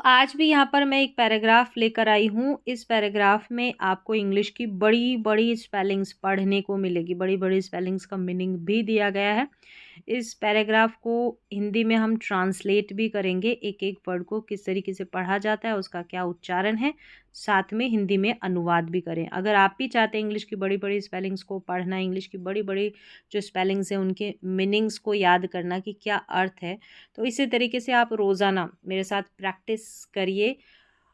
आज भी यहाँ पर मैं एक पैराग्राफ लेकर आई हूँ। इस पैराग्राफ में आपको इंग्लिश की बड़ी बड़ी स्पेलिंग्स पढ़ने को मिलेगी। बड़ी बड़ी स्पेलिंग्स का मीनिंग भी दिया गया है। इस पैराग्राफ को हिंदी में हम ट्रांसलेट भी करेंगे, एक एक वर्ड को किस तरीके से पढ़ा जाता है, उसका क्या उच्चारण है, साथ में हिंदी में अनुवाद भी करें। अगर आप भी चाहते हैं इंग्लिश की बड़ी बड़ी स्पेलिंग्स को पढ़ना, इंग्लिश की बड़ी बड़ी जो स्पेलिंग्स हैं उनके मीनिंग्स को याद करना कि क्या अर्थ है, तो इसी तरीके से आप रोज़ाना मेरे साथ प्रैक्टिस करिए।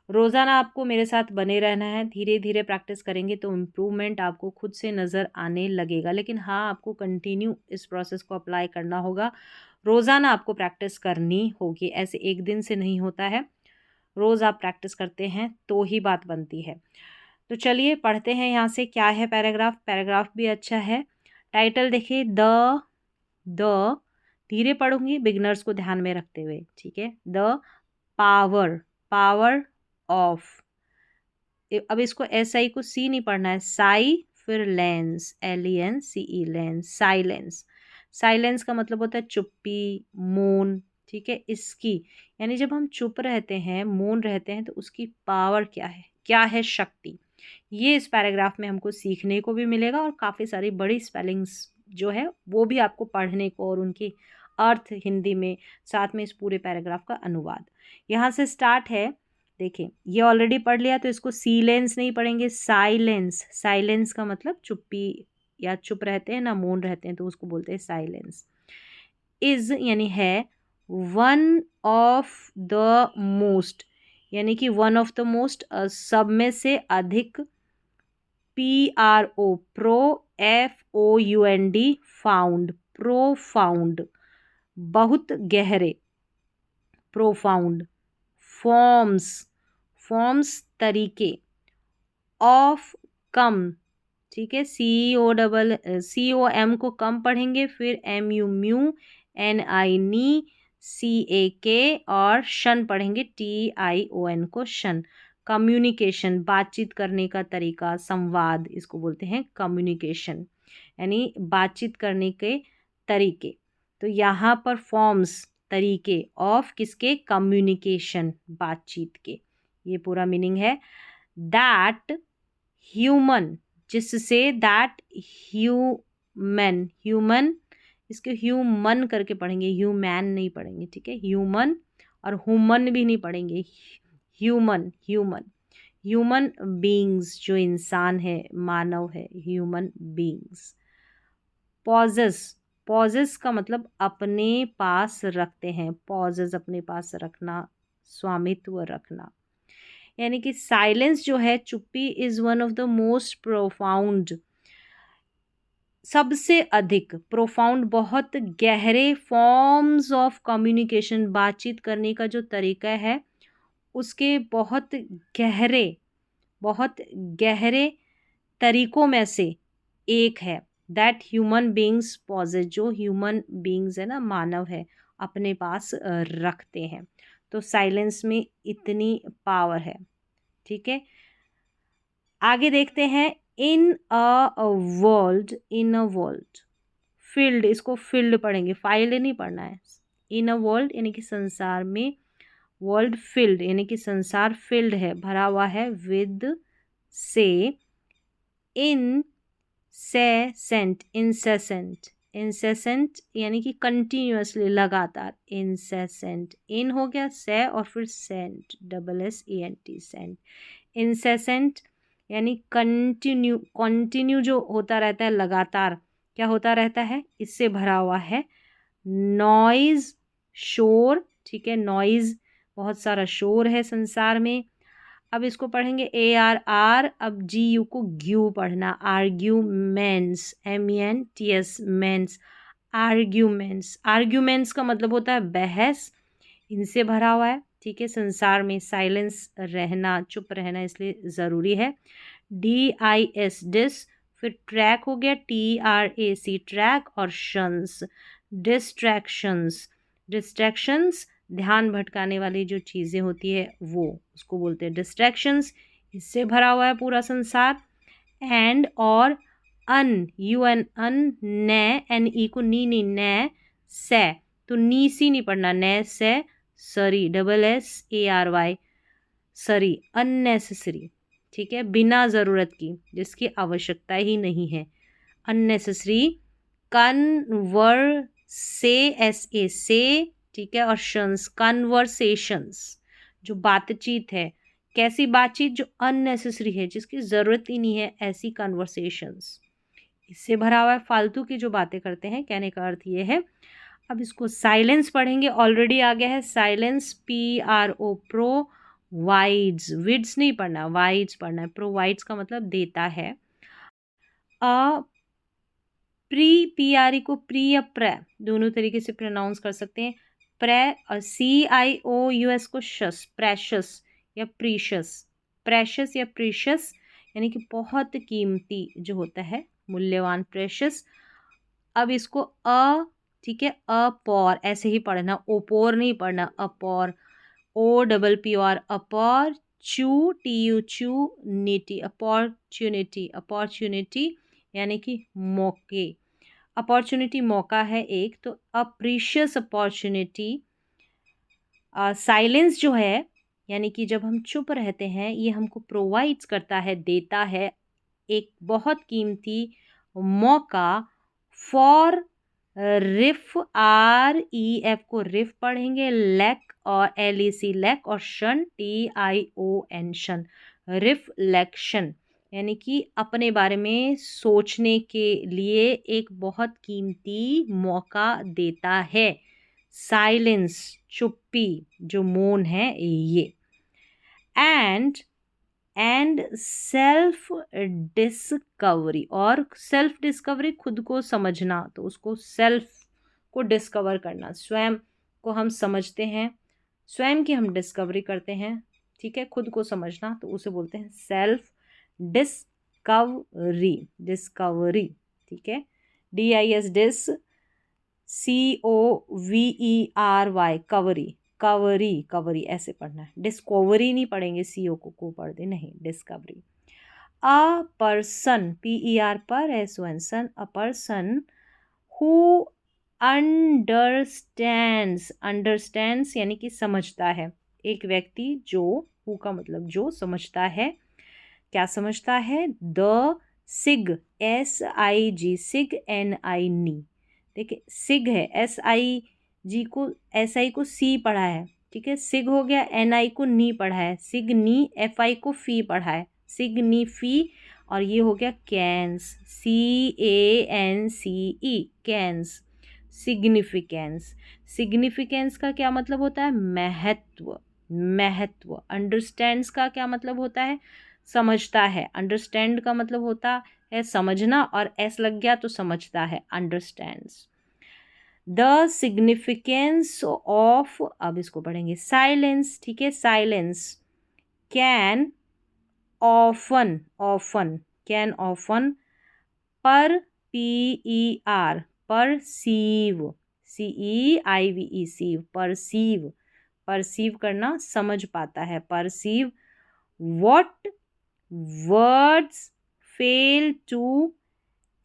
रोज़ाना आपको मेरे साथ बने रहना है। धीरे धीरे प्रैक्टिस करेंगे तो इम्प्रूवमेंट आपको खुद से नज़र आने लगेगा। लेकिन हाँ, आपको कंटिन्यू इस प्रोसेस को अप्लाई करना होगा। रोज़ाना आपको प्रैक्टिस करनी होगी, ऐसे एक दिन से नहीं होता है। रोज़ आप प्रैक्टिस करते हैं तो ही बात बनती है। तो चलिए पढ़ते हैं यहाँ से क्या है पैराग्राफ। पैराग्राफ भी अच्छा है। टाइटल देखिए, द धीरे पढ़ूंगी बिगिनर्स को ध्यान में रखते हुए, ठीक है। The power of. अब इसको SI को C नहीं पढ़ना है, साई फिर lens, LENCE lens, silence. Silence का मतलब होता है चुप्पी, मौन, ठीक है। इसकी यानी जब हम चुप रहते हैं, मौन रहते हैं, तो उसकी पावर क्या है शक्ति। ये इस पैराग्राफ में हमको सीखने को भी मिलेगा और काफ़ी सारी बड़ी स्पेलिंग्स जो है वो भी आपको पढ़ने को और उनकी अर्थ हिंदी में, साथ में इस पूरे पैराग्राफ का अनुवाद। यहाँ से स्टार्ट है। देखें, ये ऑलरेडी पढ़ लिया तो इसको सीलेंस नहीं पढ़ेंगे, साइलेंस। साइलेंस का मतलब चुप्पी, या चुप रहते हैं ना मौन रहते हैं तो उसको बोलते हैं साइलेंस। इज यानी है, वन ऑफ द मोस्ट यानी कि वन ऑफ द मोस्ट, सब में से अधिक। PRO FOUND फाउंड, प्रोफाउंड बहुत गहरे, प्रोफाउंड। फॉर्म्स तरीके। ऑफ कम, ठीक है। COM को कम पढ़ेंगे, फिर MU म्यू, NI नी, CAK और शन पढ़ेंगे, TION को शन। कम्युनिकेशन, बातचीत करने का तरीका, संवाद, इसको बोलते हैं कम्युनिकेशन, यानी बातचीत करने के तरीके। तो यहाँ पर फॉर्म्स तरीके, ऑफ किसके, कम्युनिकेशन, बातचीत के, ये पूरा मीनिंग है। दैट ह्यूमन, जिससे, दैट ह्यूमन इसके ह्यूमन करके पढ़ेंगे, ह्यूमैन नहीं पढ़ेंगे, ठीक है। ह्यूमन और हुमन भी नहीं पढ़ेंगे, ह्यूमन बीइंग्स, जो इंसान है, मानव है, ह्यूमन बीइंग्स। पॉजेस का मतलब अपने पास रखते हैं, पॉजेस अपने पास रखना, स्वामित्व रखना। यानी कि साइलेंस जो है, चुप्पी, is one of the most profound, सबसे अधिक, प्रोफाउंड बहुत गहरे, फॉर्म्स ऑफ कम्युनिकेशन, बातचीत करने का जो तरीका है उसके बहुत गहरे तरीकों में से एक है। दैट ह्यूमन बीइंग्स पॉजेस, जो ह्यूमन बीइंग्स है ना, मानव है, अपने पास रखते हैं। तो साइलेंस में इतनी पावर है, ठीक है। आगे देखते हैं। इन अ वर्ल्ड, फील्ड, इसको फील्ड पढ़ेंगे, फाइल नहीं पढ़ना है। इन अ वर्ल्ड यानी कि संसार में, वर्ल्ड फील्ड यानी कि संसार फील्ड है, भरा हुआ है, विद से, इंसेसेंट यानी कि कंटिन्यूअसली, लगातार, इंसेसेंट, इन हो गया से और फिर सेंट, SSENT, सेंट। इंसेसेंट यानी कंटिन्यू जो होता रहता है, लगातार, क्या होता रहता है, इससे भरा हुआ है। नॉइज, शोर, ठीक है, नॉइज, बहुत सारा शोर है संसार में। अब इसको पढ़ेंगे ARR, अब GU को ग्यू पढ़ना, आर्ग्यूमेंट्स, MENTS, मेंस, आर्ग्यूमेंट्स का मतलब होता है बहस, इनसे भरा हुआ है, ठीक है। संसार में साइलेंस रहना, चुप रहना इसलिए ज़रूरी है। DIS डिस, फिर ट्रैक हो गया, TRAC ट्रैक, और शंस, डिस्ट्रैक्शंस ध्यान भटकाने वाली जो चीज़ें होती है वो, उसको बोलते हैं डिस्ट्रैक्शंस, इससे भरा हुआ है पूरा संसार। एंड और UN ने, NE को नी, ने से, तो नी सी नहीं पढ़ना, ने से सरी, SSARY, सरी, अननेसेसरी, ठीक है, बिना ज़रूरत की, जिसकी आवश्यकता ही नहीं है, अननेसेसरी। से, ठीक है, और शंस, कन्वर्सेशंस, जो बातचीत है, कैसी बातचीत, जो अननेसेसरी है, जिसकी ज़रूरत ही नहीं है, ऐसी कन्वर्सेशंस। इससे भरा हुआ है फालतू की जो बातें करते हैं, कहने का अर्थ ये है। अब इसको साइलेंस पढ़ेंगे, ऑलरेडी आ गया है साइलेंस, PRO, प्रोवाइड्स, विड्स नहीं पढ़ना, वाइड्स पढ़ना है। प्रोवाइड्स का मतलब देता है। PRE को प्री या प्रे दोनों तरीके से प्रोनाउंस कर सकते हैं। प्रे, और CIOUS को शस, प्रेशस या प्रीशस, प्रेशस या प्रीशस, यानी कि बहुत कीमती जो होता है, मूल्यवान, प्रेशस। अब इसको ठीक है, अपौर ऐसे ही पढ़ना, ओपोर नहीं पढ़ना, अपौर, OPPOR, अपौर, TU, neat, opportunity, opportunity यानी कि मौके, अपॉर्चुनिटी मौका है एक, तो अप्रीशियस अपॉर्चुनिटी। साइलेंस जो है, यानी कि जब हम चुप रहते हैं, ये हमको प्रोवाइड्स करता है, देता है एक बहुत कीमती मौका। फॉर रिफ, REF को रिफ पढ़ेंगे, लैक और LEC लैक, और शन, TION शन, रिफ्लेक्शन, यानी कि अपने बारे में सोचने के लिए एक बहुत कीमती मौका देता है। साइलेंस, चुप्पी, जो मौन है ये। एंड सेल्फ डिस्कवरी, और सेल्फ डिस्कवरी, खुद को समझना, तो उसको सेल्फ को डिस्कवर करना, स्वयं को हम समझते हैं, स्वयं की हम डिस्कवरी करते हैं, ठीक है, खुद को समझना, तो उसे बोलते हैं सेल्फ डिस्कवरी, डिस्कवरी, ठीक है, DIS, डिस, COVERY, कवरी, कवरी, कवरी ऐसे पढ़ना है, डिस्कवरी नहीं पढ़ेंगे, CO को पढ़ दे, नहीं, discovery. A person, PER per SON, son, a person who understands, understands यानी कि समझता है, एक व्यक्ति जो, हु का मतलब जो, समझता है, क्या समझता है, the Singh, SIG, Singh, NI, नी, देखिए सिग है, SI को C पढ़ा है, ठीक है, सिग हो गया, NI को नी पढ़ा है, सिग नी, FI को फी पढ़ा है, सिग नी फी, और ये हो गया कैंस, CANCE, कैंस, सिग्निफिकेंस। सिग्निफिकेंस का क्या मतलब होता है, महत्व, महत्व। अंडरस्टैंड्स का क्या मतलब होता है, समझता है, अंडरस्टैंड का मतलब होता है समझना, और S लग गया तो समझता है, अंडरस्टैंड्स। द सिग्निफिकेंस ऑफ, अब इसको पढ़ेंगे साइलेंस, ठीक है, silence, can often, often, can often, per PER, perceive, CEIVE, ceive, perceive, perceive करना, समझ पाता है, perceive. What words fail to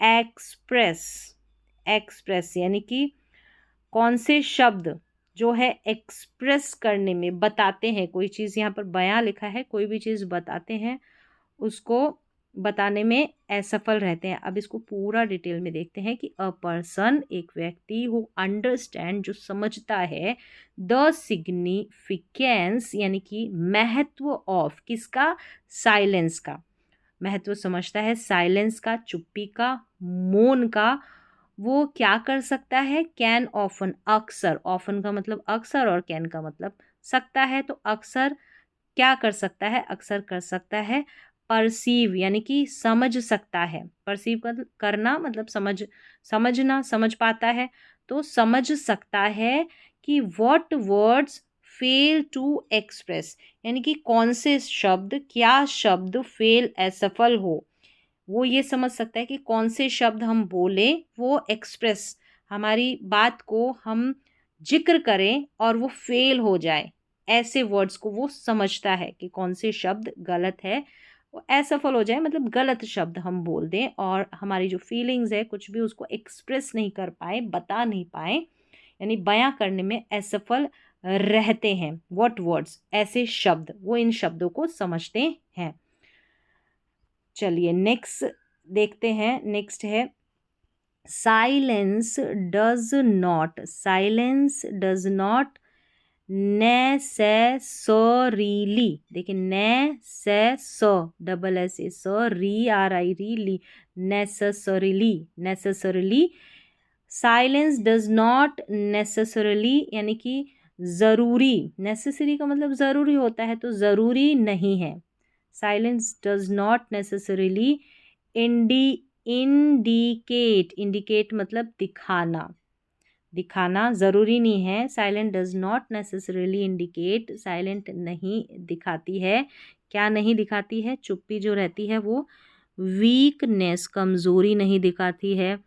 express, express यानी कि कौन से शब्द जो है एक्सप्रेस करने में, बताते हैं, कोई चीज़, यहाँ पर बयां लिखा है, कोई भी चीज़ बताते हैं, उसको बताने में असफल रहते हैं। अब इसको पूरा डिटेल में देखते हैं कि अ पर्सन, एक व्यक्ति, हु अंडरस्टैंड, जो समझता है, द सिग्निफिकेंस यानी कि महत्व ऑफ, किसका, साइलेंस का, महत्व समझता है साइलेंस का, चुप्पी का, मौन का, वो क्या कर सकता है, कैन ऑफन, अक्सर, ऑफन का मतलब अक्सर और कैन का मतलब सकता है, तो अक्सर क्या कर सकता है, अक्सर कर सकता है, परसीव यानी कि समझ सकता है, परसीव करना मतलब समझना, समझ पाता है, तो समझ सकता है कि what words fail to express, यानी कि कौन से शब्द, क्या शब्द फेल, असफल हो, वो ये समझ सकता है कि कौन से शब्द हम बोले, वो एक्सप्रेस, हमारी बात को हम जिक्र करें और वो फेल हो जाए, ऐसे वर्ड्स को वो समझता है कि कौन से शब्द गलत है, वो असफल हो जाए, मतलब गलत शब्द हम बोल दें, और हमारी जो फीलिंग्स है, कुछ भी उसको एक्सप्रेस नहीं कर पाए, बता नहीं पाए, यानी बयां करने में असफल रहते हैं। व्हाट वर्ड्स, ऐसे शब्द, वो इन शब्दों को समझते हैं। चलिए नेक्स्ट देखते हैं। नेक्स्ट है silence does not, silence does not necessarily, देखिए double S A ri R I ri ly, necessarily, necessarily. Silence does not necessarily यानी कि ज़रूरी, नेसेसरी का मतलब ज़रूरी होता है, तो ज़रूरी नहीं है। Silence does not necessarily indicate, indicate मतलब दिखाना, दिखाना ज़रूरी नहीं है। Silent does not necessarily indicate, silent नहीं दिखाती है, क्या नहीं दिखाती है, चुप्पी जो रहती है वो वीकनेस, कमज़ोरी नहीं दिखाती है,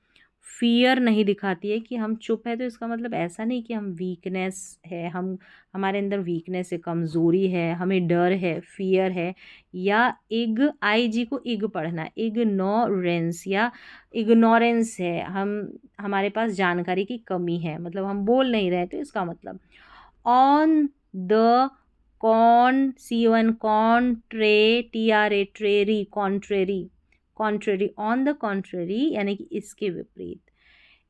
फियर नहीं दिखाती है कि हम चुप है तो इसका मतलब ऐसा नहीं कि हम वीकनेस है, हम हमारे अंदर वीकनेस है, कमज़ोरी है, हमें डर है, फियर है, या इग आई जी को इग पढ़ना, इग्नोरेंस या इग्नोरेंस है, हमारे पास जानकारी की कमी है, मतलब हम बोल नहीं रहे, तो इसका मतलब on the con C one contra T R A trary, contrary, contrary, on the contrary यानी कि इसके विपरीत।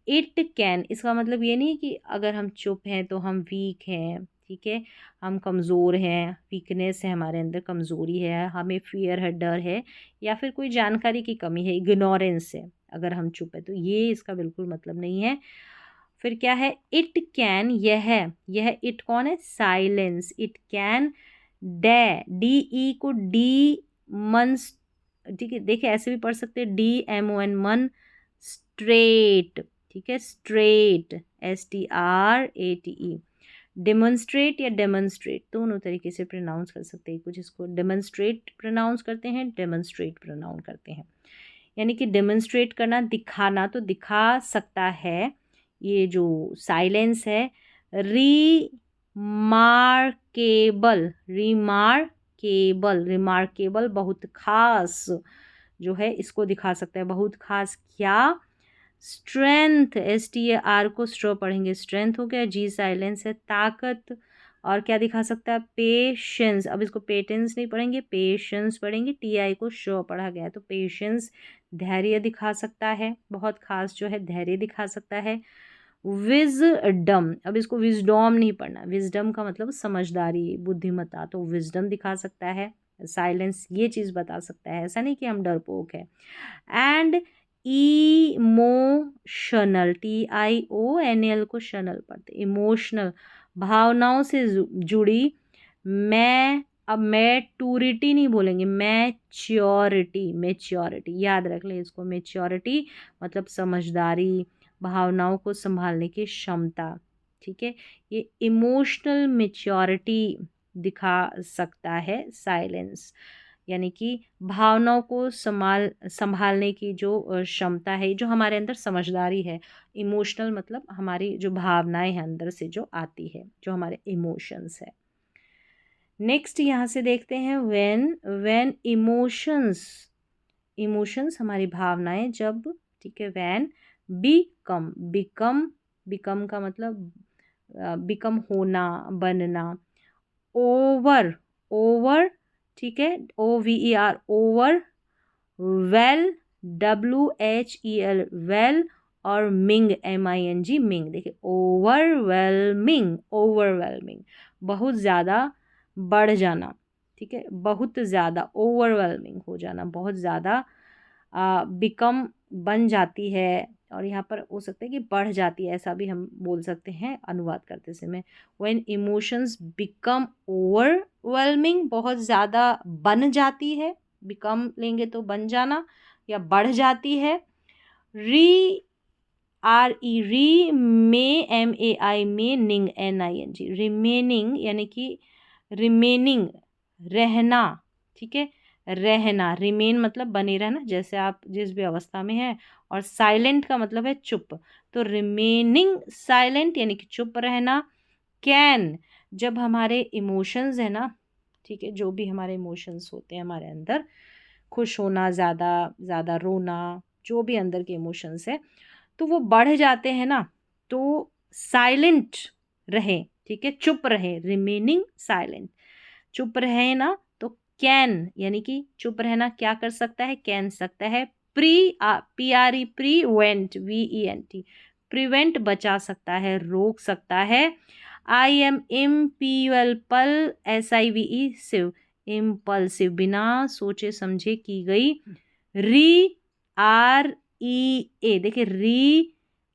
इट कैन, इसका मतलब ये नहीं कि अगर हम चुप हैं तो हम वीक हैं, ठीक है, हम कमज़ोर हैं, वीकनेस है हमारे अंदर, कमज़ोरी है, हमें फियर है, डर है, या फिर कोई जानकारी की कमी है, इग्नोरेंस है अगर हम चुप है, तो ये इसका बिल्कुल मतलब नहीं है। फिर क्या है, इट कैन, यह इट कौन है, silence, it can D E को डी मंस, ठीक है, देखिए ऐसे भी पढ़ सकते हैं, डी एम ओ एन मन, स्ट्रेट, ठीक है, straight, S T R A T E, demonstrate या डेमोन्स्ट्रेट दोनों तरीके से प्रोनाउंस कर सकते हैं, कुछ इसको डेमोन्स्ट्रेट प्रोनाउंस करते हैं, डेमोन्स्ट्रेट प्रोनाउंस करते हैं, यानी कि डेमोन्स्ट्रेट करना, दिखाना, तो दिखा सकता है। ये जो साइलेंस है, रिमार्केबल, रिमार्केबल, रिमार्केबल बहुत खास जो है इसको दिखा सकता है, बहुत खास क्या, strength, S T A R को स्ट्रो पढ़ेंगे, स्ट्रेंथ हो गया, जी साइलेंस है, ताकत, और क्या दिखा सकता है, पेशेंस, अब इसको पेटेंस नहीं पढ़ेंगे, पेशेंस पढ़ेंगे, टी आई को शो पढ़ा गया है, तो पेशेंस धैर्य दिखा सकता है, बहुत खास जो है धैर्य दिखा सकता है। विजडम, अब इसको विजडम नहीं पढ़ना, विजडम का मतलब समझदारी, बुद्धिमत्ता, तो विजडम दिखा सकता है, साइलेंस ये चीज़ बता सकता है, ऐसा नहीं कि हम डरपोक है। And emotional, T I O N L को शनल पढ़ते, इमोशनल, भावनाओं से जुड़ी, मैं, अब मैच्योरिटी नहीं बोलेंगे, मैच्योरिटी, मैच्योरिटी याद रख लें इसको, मैच्योरिटी मतलब समझदारी, भावनाओं को संभालने की क्षमता, ठीक है, ये इमोशनल मैच्योरिटी दिखा सकता है साइलेंस, यानी कि भावनाओं को संभालने की जो क्षमता है, जो हमारे अंदर समझदारी है, इमोशनल मतलब हमारी जो भावनाएं हैं अंदर से जो आती है, जो हमारे इमोशंस है। नेक्स्ट यहाँ से देखते हैं व्हेन इमोशंस, इमोशंस हमारी भावनाएं जब, ठीक है, व्हेन बिकम का मतलब बिकम होना, बनना, ओवर, ठीक है, OVER, over, well, WHEL, well, और मिंग, MING, मिंग, देखिए ओवरवेलमिंग बहुत ज़्यादा बढ़ जाना, ठीक है, बहुत ज़्यादा ओवरवेलमिंग हो जाना, बहुत ज़्यादा, बिकम बन जाती है, और यहाँ पर हो सकता है कि बढ़ जाती है, ऐसा भी हम बोल सकते हैं अनुवाद करते समय। व्हेन इमोशंस बिकम ओवरवेलमिंग, बहुत ज़्यादा बन जाती है, बिकम लेंगे तो बन जाना या बढ़ जाती है। रिमेनिंग, NING, रिमेनिंग यानी कि रिमेनिंग रहना, ठीक है, रहना, रिमेन मतलब बने रहना, जैसे आप जिस भी अवस्था में हैं, और साइलेंट का मतलब है चुप, तो रिमेनिंग साइलेंट यानी कि चुप रहना। कैन, जब हमारे इमोशंस है ना, ठीक है, जो भी हमारे इमोशंस होते हैं हमारे अंदर, खुश होना, ज़्यादा ज़्यादा रोना, जो भी अंदर के इमोशंस है, तो वो बढ़ जाते हैं ना, तो साइलेंट रहें, ठीक है, चुप रहे, रिमेनिंग साइलेंट, चुप रहे ना, तो कैन यानी कि चुप रहना क्या कर सकता है, कैन सकता है, PRE प्रीवेंट, VENT प्रिवेंट बचा सकता है, रोक सकता है, IM इम्पल्पल, SIVE सिव इम्पल्सिव बिना सोचे समझे की गई, REA देखिए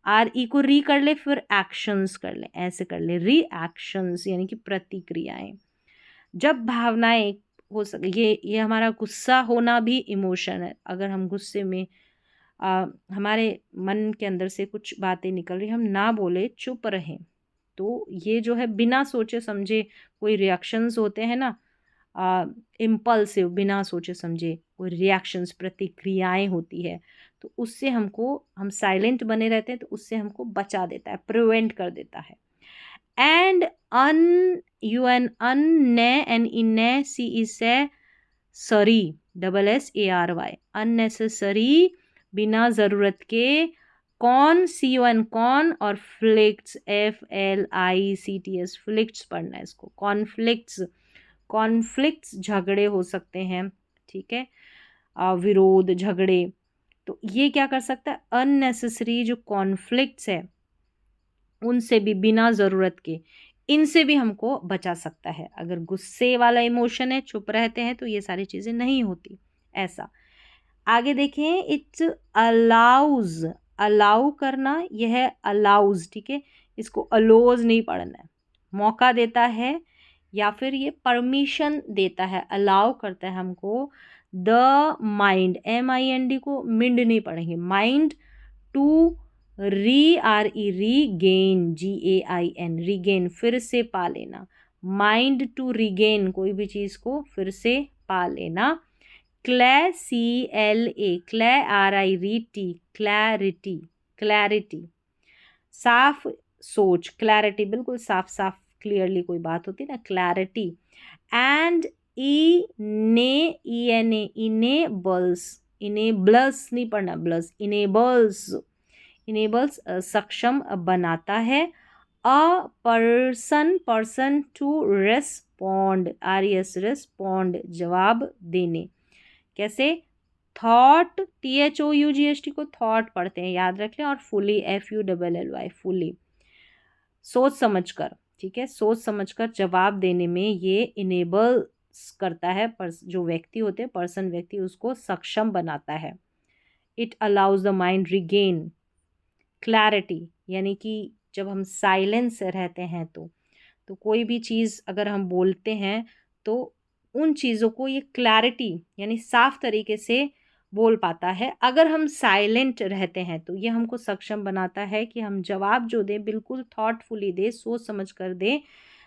RE को री कर ले, फिर एक्शंस कर ले, ऐसे कर ले, रिएक्शंस यानी कि प्रतिक्रियाएं। जब भावनाएं हो सके, ये हमारा गुस्सा होना भी इमोशन है। अगर हम गुस्से में हमारे मन के अंदर से कुछ बातें निकल रही, हम ना बोले, चुप रहें, तो ये जो है बिना सोचे समझे कोई रिएक्शंस होते हैं ना, इम्पल्सिव बिना सोचे समझे कोई रिएक्शंस प्रतिक्रियाएं होती है, तो उससे हम साइलेंट बने रहते हैं, तो उससे हमको बचा देता है, प्रिवेंट कर देता है। एंड सरी SSARY अननेसेसरी बिना ज़रूरत के, CON कौन, और फ्लिक्ट्स FLICTS फ्लिक्ट्स पढ़ना है इसको, कॉन्फ्लिक्ट्स झगड़े हो सकते हैं, ठीक है, विरोध झगड़े, तो ये क्या कर सकता है, अननेसेसरी जो कॉन्फ्लिक्ट्स है उनसे भी, बिना ज़रूरत के, इनसे भी हमको बचा सकता है। अगर गुस्से वाला इमोशन है, चुप रहते हैं, तो ये सारी चीज़ें नहीं होती। ऐसा आगे देखें, इट्स अलाउज, अलाउ करना, यह है अलाउज, ठीक है, इसको अलोज नहीं पढ़ना है, मौका देता है या फिर ये परमिशन देता है, अलाउ करता है हमको, द माइंड MIND को मिंड नहीं पढ़ेंगे, mind to regain GAIN regain फिर से पा लेना, माइंड टू रीगेन कोई भी चीज़ को फिर से पा लेना, CLA RIRET क्लैरिटी, क्लैरिटी साफ सोच, क्लैरिटी बिल्कुल साफ साफ क्लियरली कोई बात होती है ना, क्लैरिटी, एंड इनेबल्स नहीं पढ़ना, ब्लस, इनेबल्स सक्षम बनाता है, पर्सन टू रेस्पॉन्ड रेस्पॉन्ड जवाब देने, कैसे, थॉट THOUGHT को थॉट पढ़ते हैं, याद रख लें, और फुली FULLY फुली सोच समझकर, ठीक है, सोच समझकर जवाब देने में ये इनेबल्स करता है, जो व्यक्ति होते हैं, पर्सन व्यक्ति, उसको सक्षम बनाता है। It allows the mind regain clarity, यानी कि जब हम साइलेंस रहते हैं तो कोई भी चीज़ अगर हम बोलते हैं तो उन चीज़ों को ये क्लैरिटी यानी साफ तरीके से बोल पाता है। अगर हम साइलेंट रहते हैं तो ये हमको सक्षम बनाता है कि हम जवाब जो दें बिल्कुल थॉटफुली दें, सोच समझ कर दें,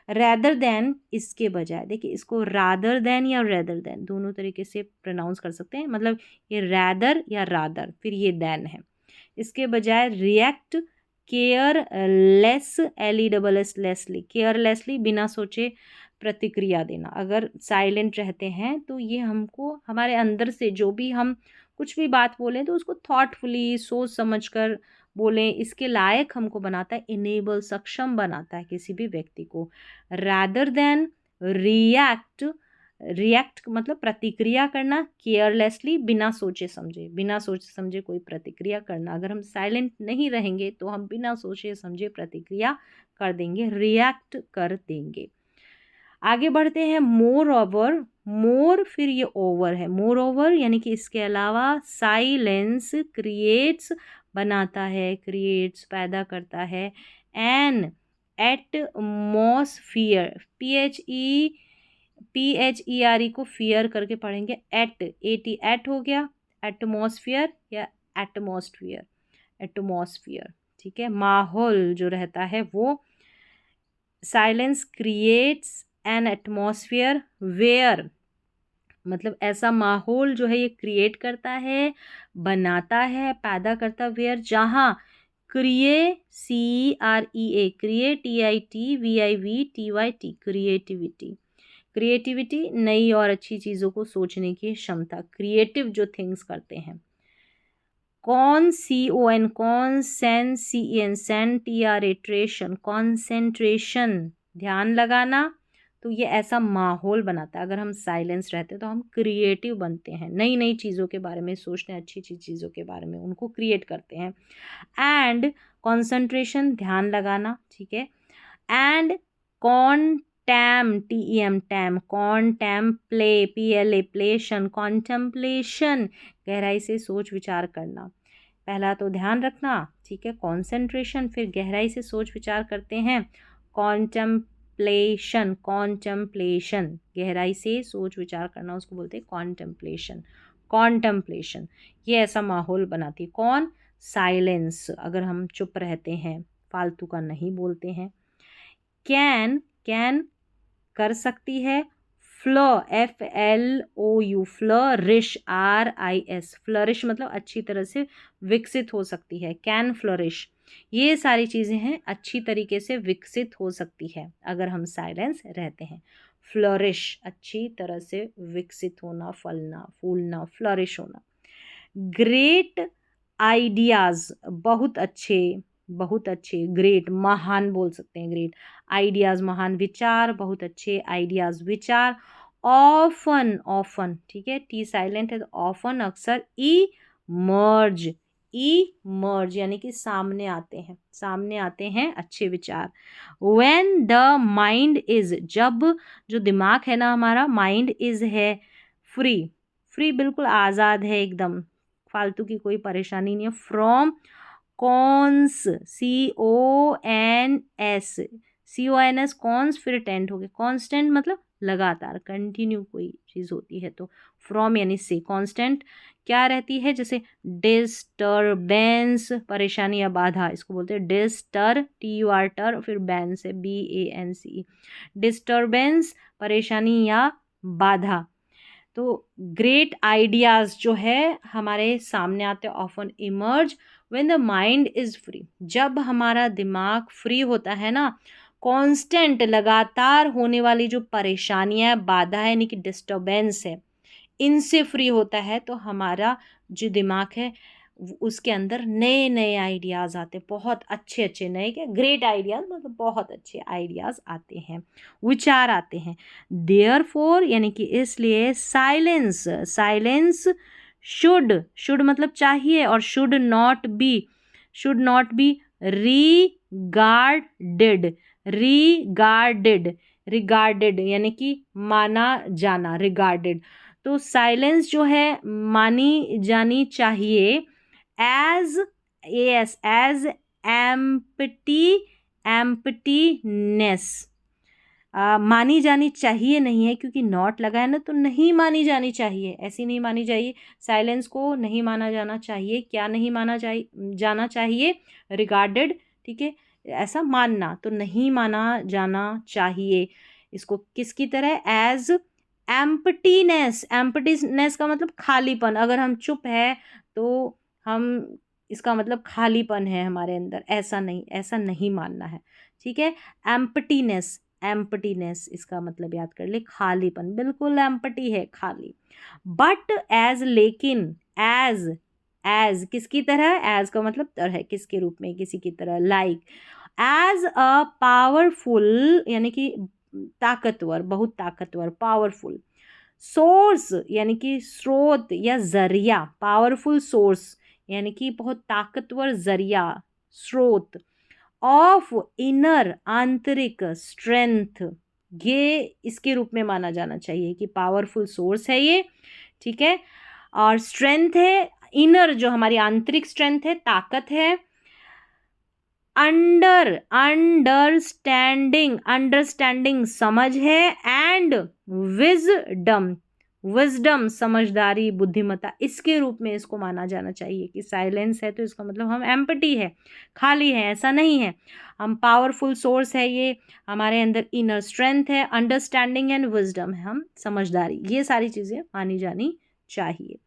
रैदर देन, इसके बजाय, देखिए इसको रादर देन या रेदर देन दोनों तरीके से प्रोनाउंस कर सकते हैं, मतलब ये रैदर या रादर, फिर ये देन है, इसके बजाय रिएक्ट केयरलेस लेसली केयरलेसली बिना सोचे प्रतिक्रिया देना। अगर साइलेंट रहते हैं तो ये हमको हमारे अंदर से जो भी हम कुछ भी बात बोलें तो उसको थॉटफुली सोच समझकर बोलें, इसके लायक हमको बनाता है, इनेबल सक्षम बनाता है किसी भी व्यक्ति को। रादर देन रिएक्ट मतलब प्रतिक्रिया करना, केयरलेसली बिना सोचे समझे कोई प्रतिक्रिया करना। अगर हम साइलेंट नहीं रहेंगे तो हम बिना सोचे समझे प्रतिक्रिया कर देंगे, रिएक्ट कर देंगे। आगे बढ़ते हैं, मोर ओवर, मोर फिर ये ओवर है, मोर ओवर यानी कि इसके अलावा, साइलेंस क्रिएट्स बनाता है, क्रिएट्स पैदा करता है, एन एटमॉस्फियर PHERE को फियर करके पढ़ेंगे, एट हो गया, एटमॉस्फियर या एटमॉस्फियर, ठीक है, माहौल जो रहता है वो, silence creates an atmosphere where मतलब ऐसा माहौल जो है ये क्रिएट करता है, बनाता है, पैदा करता, वेयर जहाँ, CREA TITVIVTYT क्रिएटिविटी नई और अच्छी चीज़ों को सोचने की क्षमता, क्रिएटिव जो थिंग्स करते हैं। CON CEN CEN TRA concentration ध्यान लगाना, तो ये ऐसा माहौल बनाता है। अगर हम साइलेंस रहते हैं तो हम क्रिएटिव बनते हैं, नई नई चीज़ों के बारे में सोचते हैं, अच्छी अच्छी चीज़ों के बारे में उनको क्रिएट करते हैं। एंड कंसंट्रेशन, ध्यान लगाना, ठीक है। And contem, TEM, tem, contemple, PLA, plation, contemplation, गहराई से सोच विचार करना। पहला तो ध्यान रखना, ठीक है, कंसंट्रेशन, फिर गहराई से सोच विचार करते हैं, कॉन्टेम्प्लेशन, कॉन्टेम्प्लेशन, गहराई से सोच विचार करना उसको बोलते हैं कॉन्टेम्प्लेशन, कॉन्टेम्प्लेशन। ये ऐसा माहौल बनाती है कौन? साइलेंस। अगर हम चुप रहते हैं, फालतू का नहीं बोलते हैं। कैन, कैन कर सकती है। Flow, FLOU, flourish, RIS, flourish मतलब अच्छी तरह से विकसित हो सकती है, कैन फ्लरिश। ये सारी चीज़ें हैं, अच्छी तरीके से विकसित हो सकती है अगर हम साइलेंस रहते हैं। फ्लरिश, अच्छी तरह से विकसित होना, फलना, फूलना, फ्लरिश होना। ग्रेट आइडियाज़, बहुत अच्छे, बहुत अच्छे, ग्रेट, महान बोल सकते हैं, ग्रेट आइडियाज़, महान विचार, बहुत अच्छे आइडियाज़, विचार। ऑफन, ऑफन, ठीक है, टी साइलेंट है तो ऑफन, अक्सर। मर्ज, मर्ज यानी कि सामने आते हैं, सामने आते हैं अच्छे विचार। व्हेन द माइंड इज, जब जो दिमाग है ना हमारा, माइंड इज है फ्री, फ्री बिल्कुल आज़ाद है एकदम, फालतू की कोई परेशानी नहीं है। फ्रॉम कॉन्स, CONS, कॉन्स, फिर टेंट हो गया, कॉन्स्टेंट मतलब लगातार, कंटिन्यू कोई चीज़ होती है तो फ्रॉम यानी से। कॉन्स्टेंट क्या रहती है? जैसे डिस्टर्बेंस, परेशानी या बाधा, इसको बोलते हैं डिस्टर, TUR टर, फिर बैंस है BANCE, डिस्टर्बेंस, परेशानी या बाधा। तो ग्रेट आइडियाज़ जो है हमारे सामने आते हैं, often emerge when the mind is free, जब हमारा दिमाग फ्री होता है ना। कांस्टेंट, लगातार होने वाली जो परेशानियां, बाधा है यानी कि डिस्टर्बेंस है, इनसे फ्री होता है तो हमारा जो दिमाग है उसके अंदर नए नए आइडियाज़ आते हैं, बहुत अच्छे अच्छे, नए क्या, ग्रेट आइडियाज़ मतलब बहुत अच्छे आइडियाज़ आते हैं, विचार आते हैं। देयरफॉर यानी कि इसलिए साइलेंस, साइलेंस शुड, शुड मतलब चाहिए, और should not be, should not be regarded, regarded, regarded यानी कि माना जाना, रिगार्डेड। तो साइलेंस जो है मानी जानी चाहिए एज, एज एम्प्टी, एम्प्टीनेस। मानी जानी चाहिए नहीं है क्योंकि नॉट लगा है ना, तो नहीं मानी जानी चाहिए, ऐसी नहीं मानी चाहिए। साइलेंस को नहीं माना जाना चाहिए, क्या नहीं माना जाना चाहिए? रिगार्डेड, ठीक है, ऐसा मानना, तो नहीं माना जाना चाहिए इसको किसकी तरह? एज एम्प्टीनेस, एम्प्टीनेस का मतलब खालीपन, अगर हम चुप है तो हम, इसका मतलब खालीपन है हमारे अंदर, ऐसा नहीं, ऐसा नहीं मानना है, ठीक है। एम्प्टीनेस, एम्प्टीनेस इसका मतलब याद कर ले, खालीपन, बिल्कुल एम्प्टी है, खाली। बट एज, लेकिन, एज किसकी तरह? एज का मतलब तरह है, किसके रूप में, किसी की तरह, लाइक। एज अ पावरफुल यानी कि ताकतवर, बहुत ताकतवर, पावरफुल। सोर्स यानी कि स्रोत या जरिया, पावरफुल सोर्स यानी कि बहुत ताकतवर जरिया, स्रोत। ऑफ इनर, आंतरिक, स्ट्रेंथ, ये इसके रूप में माना जाना चाहिए कि पावरफुल सोर्स है ये, ठीक है। और स्ट्रेंथ है, इनर जो हमारी आंतरिक स्ट्रेंथ है, ताकत है। अंडरस्टैंडिंग, अंडरस्टैंडिंग समझ है। एंड विजडम, विजडम समझदारी, बुद्धिमत्ता, इसके रूप में इसको माना जाना चाहिए कि साइलेंस है तो इसका मतलब हम एम्प्टी है, खाली है, ऐसा नहीं है। हम पावरफुल सोर्स है, ये हमारे अंदर इनर स्ट्रेंथ है, अंडरस्टैंडिंग एंड विजडम है, हम समझदारी, ये सारी चीज़ें मानी जानी चाहिए।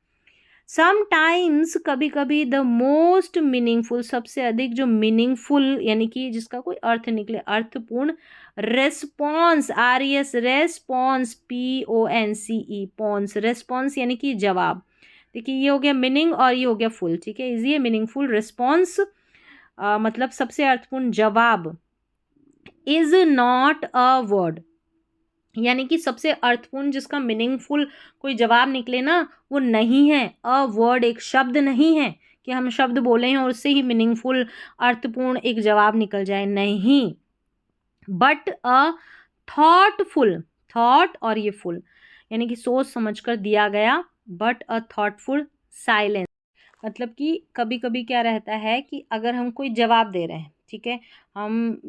समटाइम्स, कभी कभी, द मोस्ट मीनिंगफुल, सबसे अधिक जो मीनिंगफुल यानी कि जिसका कोई अर्थ निकले, अर्थपूर्ण, रेस्पॉन्स, RES, रेस्पॉन्स, PONCE, पॉन्स, रेस्पॉन्स यानी कि जवाब। देखिए ये हो गया मीनिंग और ये हो गया फुल, ठीक है, इजी है। मीनिंगफुल, रिस्पॉन्स मतलब सबसे अर्थपूर्ण जवाब, इज नॉट अ वर्ड, यानी कि सबसे अर्थपूर्ण जिसका मीनिंगफुल कोई जवाब निकले ना, वो नहीं है। अ वर्ड एक शब्द नहीं है कि हम शब्द बोले हैं और उससे ही मीनिंगफुल अर्थपूर्ण एक जवाब निकल जाए, नहीं। बट अ थॉटफुल, थॉट और ये फुल यानी कि सोच समझ कर दिया गया, बट अ थॉटफुल साइलेंस। मतलब कि कभी कभी क्या रहता है कि अगर हम कोई जवाब दे रहे हैं, ठीक है, हम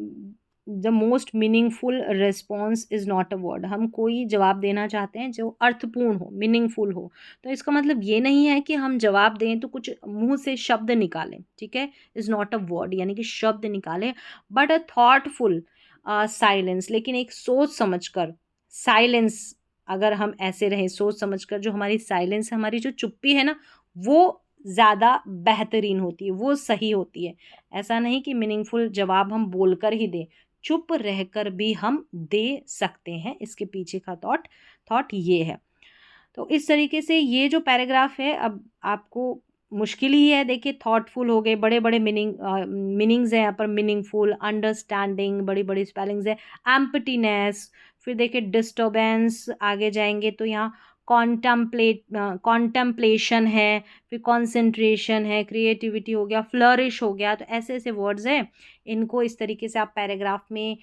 the most meaningful response is not a word, हम कोई जवाब देना चाहते हैं जो अर्थपूर्ण हो, मीनिंगफुल हो, तो इसका मतलब ये नहीं है कि हम जवाब दें तो कुछ मुंह से शब्द निकालें, ठीक है, इज़ नॉट अ वर्ड यानी कि शब्द निकालें, बट अ थॉटफुल साइलेंस, लेकिन एक सोच समझकर साइलेंस, अगर हम ऐसे रहें सोच समझकर, जो हमारी साइलेंस है, हमारी जो चुप्पी है ना, वो ज़्यादा बेहतरीन होती है, वो सही होती है। ऐसा नहीं कि मीनिंगफुल जवाब हम बोलकर ही दें, चुप रहकर भी हम दे सकते हैं। इसके पीछे का थॉट ये है। तो इस तरीके से ये जो पैराग्राफ है, अब आपको मुश्किल ही है। देखिए, थॉटफुल हो गए, बड़े बड़े मीनिंग्स हैं यहाँ पर, मीनिंगफुल, अंडरस्टैंडिंग, बड़ी बड़ी स्पेलिंग्स है, एम्प्टीनेस, फिर देखिए डिस्टर्बेंस, आगे जाएंगे तो यहाँ कॉन्टेम्पलेशन है, फिर कॉन्सेंट्रेशन है, क्रिएटिविटी हो गया, फ्लरिश हो गया। तो ऐसे ऐसे वर्ड्स हैं, इनको इस तरीके से आप पैराग्राफ में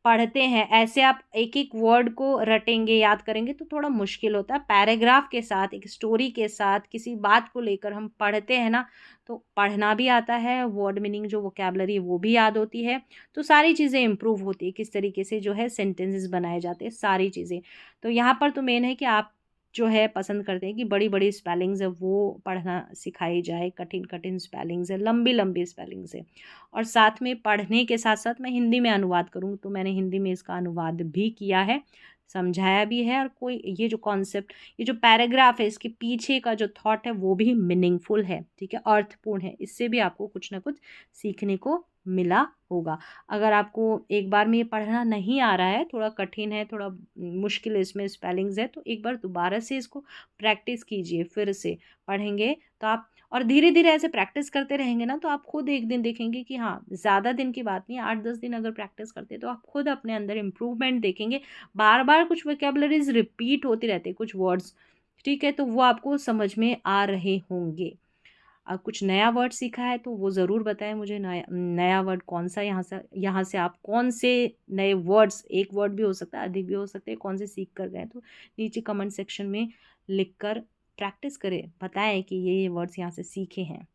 पढ़ते हैं। ऐसे आप एक एक वर्ड को रटेंगे, याद करेंगे तो थोड़ा मुश्किल होता है। पैराग्राफ के साथ, एक स्टोरी के साथ, किसी बात को लेकर हम पढ़ते हैं ना, तो पढ़ना भी आता है, वर्ड मीनिंग जो वोकैबलरी वो भी याद होती है, तो सारी चीज़ें इंप्रूव होती है, किस तरीके से जो है सेंटेंसेस बनाए जाते हैं, सारी चीज़ें। तो यहाँ पर तो मेन है कि आप जो है पसंद करते हैं कि बड़ी बड़ी स्पेलिंग्स है वो पढ़ना सिखाई जाए, कठिन कठिन स्पेलिंग्स है, लंबी लंबी स्पेलिंग्स है। और साथ में पढ़ने के साथ साथ मैं हिंदी में अनुवाद करूँ, तो मैंने हिंदी में इसका अनुवाद भी किया है, समझाया भी है। और कोई ये जो कॉन्सेप्ट, ये जो पैराग्राफ है, इसके पीछे का जो थॉट है वो भी मीनिंगफुल है, ठीक है, अर्थपूर्ण है। इससे भी आपको कुछ ना कुछ सीखने को मिला होगा। अगर आपको एक बार में ये पढ़ना नहीं आ रहा है, थोड़ा कठिन है, थोड़ा मुश्किल इसमें स्पेलिंग्स है, तो एक बार दोबारा से इसको प्रैक्टिस कीजिए, फिर से पढ़ेंगे तो आप, और धीरे धीरे ऐसे प्रैक्टिस करते रहेंगे ना, तो आप खुद एक दिन देखेंगे कि हाँ, ज़्यादा दिन की बात नहीं है, 8-10 दिन अगर प्रैक्टिस करते हैं तो आप खुद अपने अंदर इम्प्रूवमेंट देखेंगे। बार बार कुछ वोकैबुलरीज रिपीट होती रहती है, कुछ वर्ड्स, ठीक है, तो वो आपको समझ में आ रहे होंगे। कुछ नया वर्ड सीखा है तो वो ज़रूर बताएं मुझे, नया नया वर्ड कौन सा, यहाँ से आप कौन से नए वर्ड्स, एक वर्ड भी हो सकता है, अधिक भी हो सकते हैं, कौन से सीख कर गए, तो नीचे कमेंट सेक्शन में लिख कर प्रैक्टिस करें, बताएं कि ये वर्ड्स यहाँ से सीखे हैं।